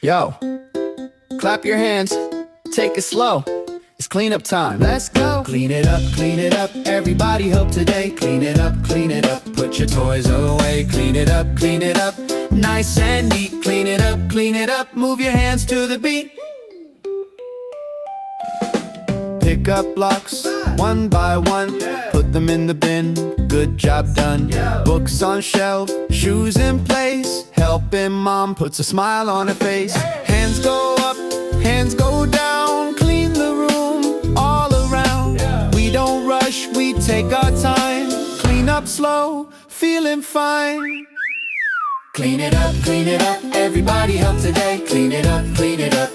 Yo, clap your hands, take it slow. It's cleanup time. Let's go. Clean it up, everybody help today. Clean it up, put your toys away. Clean it up, nice and neat. Clean it up, move your hands to the beat. Pick up blocks, one by one, put them in the bin, good job done. Books on shelf, shoes in place, helping mom puts a smile on her face. Hands go up, hands go down, clean the room all around. We don't rush, we take our time, clean up slow, feeling fine. Clean it up, everybody help today. Clean it up,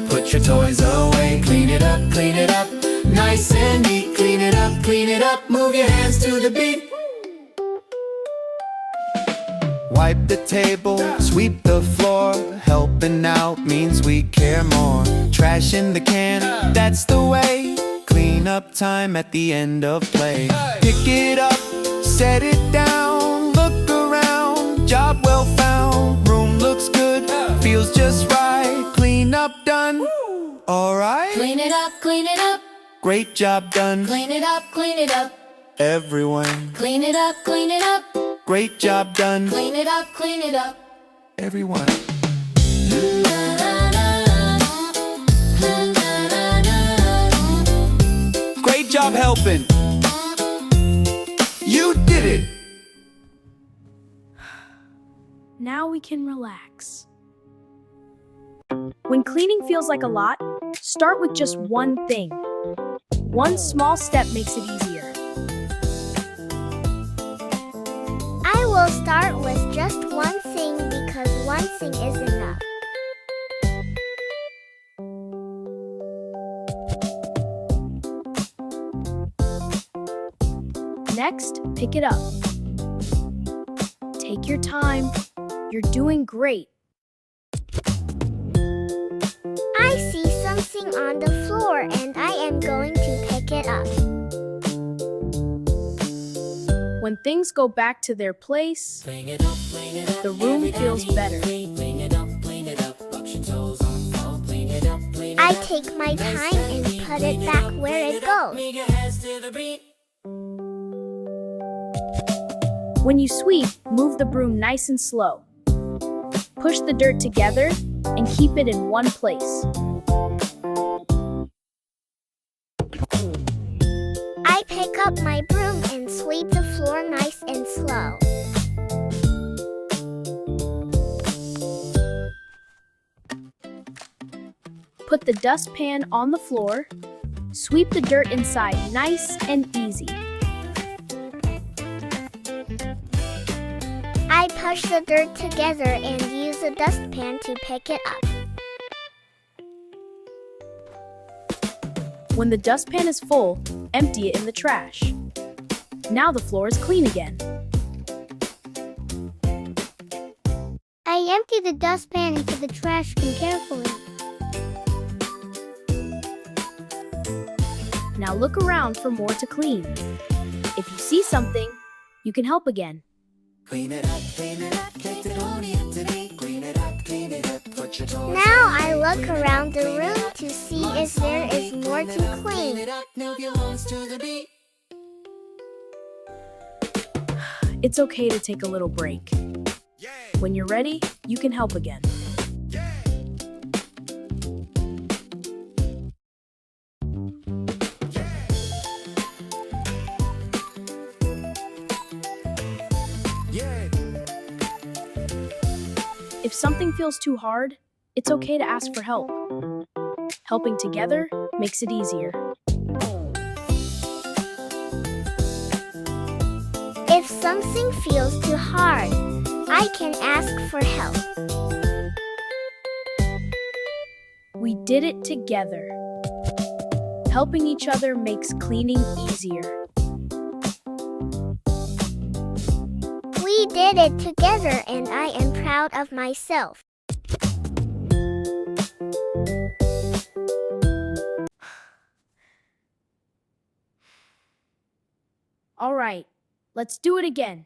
put your toys away. Clean it up, nice and neat. Clean it up, move your hands to the beat. Wipe the table, sweep the floor. Helping out means we care more. Trash in the can, that's the way. Clean up time at the end of play. Pick it up, set it down, look around, job well found. Room looks good, feels just right. Clean up done, alright? Clean it up, great job done. clean it up, Everyone, clean it up, great job done. clean it up. Everyone. Great job helping. You did it. Now we can relax. When cleaning feels like a lot, start with just one thing. One small step makes it easier. I will start with just one thing because one thing is enough. Next, pick it up. Take your time. You're doing great. I see something on the floor and I am going to pick it up. When things go back to their place, the room feels better. I take my time and put it back where it goes. When you sweep, move the broom nice and slow. Push the dirt together and keep it in one place. I pick up my broom and sweep the floor nice and slow. Put the dustpan on the floor. Sweep the dirt inside nice and easy. I push the dirt together and use a dustpan to pick it up. When the dustpan is full, empty it in the trash. Now the floor is clean again. I empty the dustpan into the trash can carefully. Now look around for more to clean. If you see something, you can help again. Clean it up, take the pony up today. Clean it up, put your toys. Now I look around the room to see if there is more to clean. It's okay to take a little break. When you're ready, you can help again. If something feels too hard, it's okay to ask for help. Helping together makes it easier. If something feels too hard, I can ask for help. We did it together. Helping each other makes cleaning easier. We did it together and I am proud of myself. All right, let's do it again.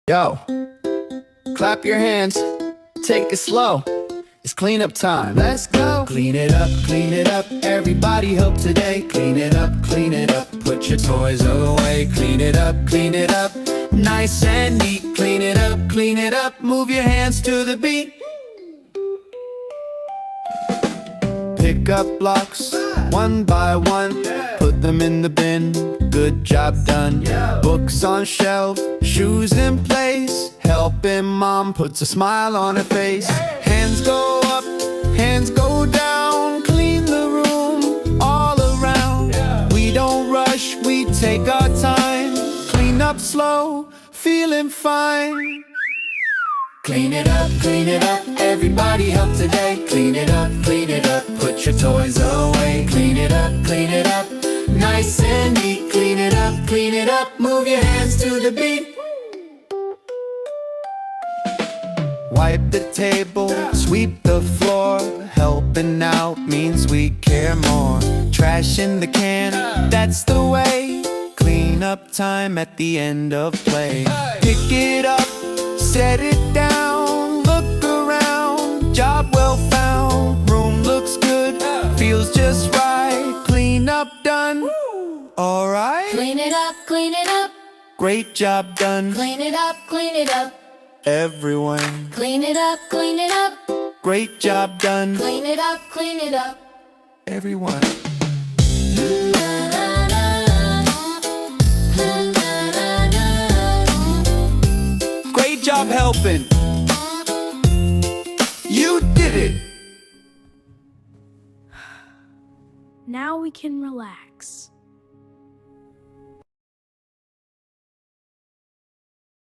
Yo, clap your hands, take it slow. It's cleanup time. Let's go. Clean it up, everybody help today. Clean it up, put your toys away. Clean it up, nice and neat. Clean it up, move your hands to the beat. Pick up blocks, one by one, put them in the bin, good job done. Books on shelf, shoes in place, helping mom puts a smile on her face. Hands go up, hands go down, clean the room all around. We don't rush, we take our time, clean up slow, feeling fine. Clean it up, everybody help today. Clean it up, put your toys away. Clean it up, nice and neat. Clean it up, move your hands to the beat. Wipe the table, sweep the floor. Helping out means we care more. Trash in the can, that's the way. Clean up time at the end of play. Pick it up, set it down, look around, job well found. Room looks good, feels just right. Clean up done, alright. Clean it up, Great job done, clean it up, everyone. clean it up, Great job done, clean it up. everyone. Great job helping. You did it. Now we can relax.